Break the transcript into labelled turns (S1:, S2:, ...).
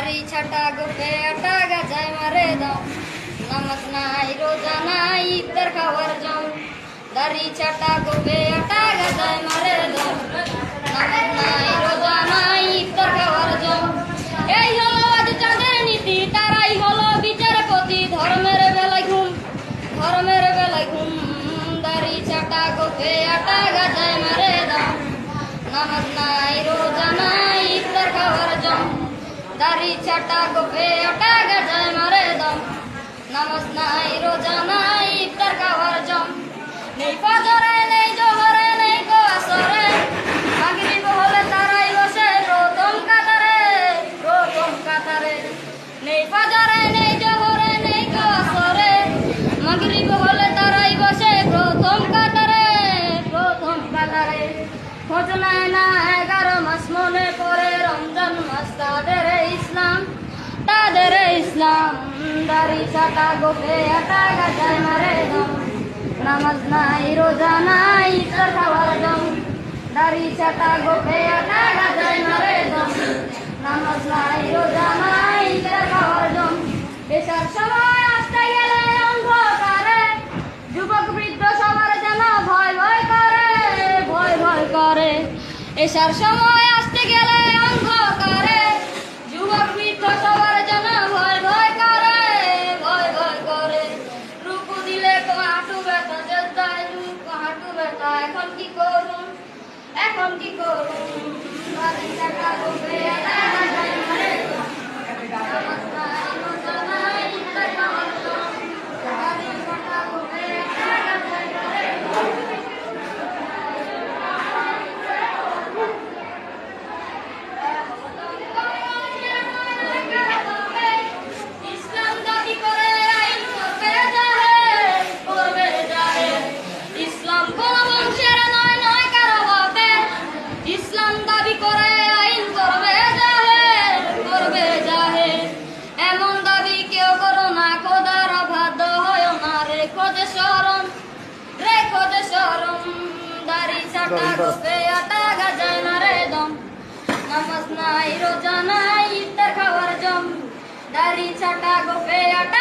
S1: দাড়ি ছাটা গোপে আটা গাজায় মারে দম নামাজ নাই রোজা নাই ইফতার খাওয়ার জম দাড়ি ছাটা গোপে আটা গাজায় মারে দম নামাজ নাই রোজা নাই ইফতার খাওয়ার জম এই হলো আজ চাঁদের নীতি তারাই হলো বিচারপতি ধর্মের বেলায় ঘুম দাড়ি ছাটা গোপে আটা গাজায় মারে দম নামাজ নাই রোজা নাই ইফতার খাওয়ার জম দাড়ি ছাটা গোপে আটা গাজায় মারে দম নামাজ নাই রোজা নাই ইফতার খাওয়ার জম নেই ফজরে নেই জোহরে নেই গো আসরে মাগরিব হলে তারাই বসে প্রথম কাতারে নেই ফজরে নেই জোহরে নেই গো আসরে মাগরিব হলে তারাই বসে প্রথম কাতারে খোঁজ নেয় না 11 মাস মনে পড়ে রমজান মাস তাদের ইসলাম দাড়ি ছাটা গোপে আটা গাজায় মারে দম নামাজ নাই রোজা নাই ইফতার খাওয়ার জম দাড়ি ছাটা গোপে আটা গাজায় মারে দম নামাজ নাই রোজা নাই ইফতার খাওয়ার জম পেশার সময় আসতে গেলে অন্ধকারে যুবক বৃদ্ধ সবার যেন ভয় করে এসার সময় আসতে গেলে অন্ধকারে যুবক বৃদ্ধ সবার যেন ভয় করে রূপু দিলে তো হাঁটু ব্যথা জেদ্দায় হাঁটু ব্যথা এখন কি করুন দাড়ি ছাটা গোপে আটা গাজায় মারে দম নামাজ নাই রোজা নাই ইফতার খাওয়ার জম দাড়ি ছাটা গোপে আটা গাজায় মারে দম ইসলাম দাবি করে আইন করবে জাহের ইসলাম কোন বংশের নয় কারো বাপের ইসলাম দাবি করে আইন করবে জাহের এমন দাবি কেউ করো না খোদার অবাধ্য হয় না রেখো যে শরম দাড়ি ছাটা গোপে আটা গাজায় মারে দম নামাজ নাই রোজা নাই ইফতার খাওয়ার জম দাড়ি ছাটা গোপে আটা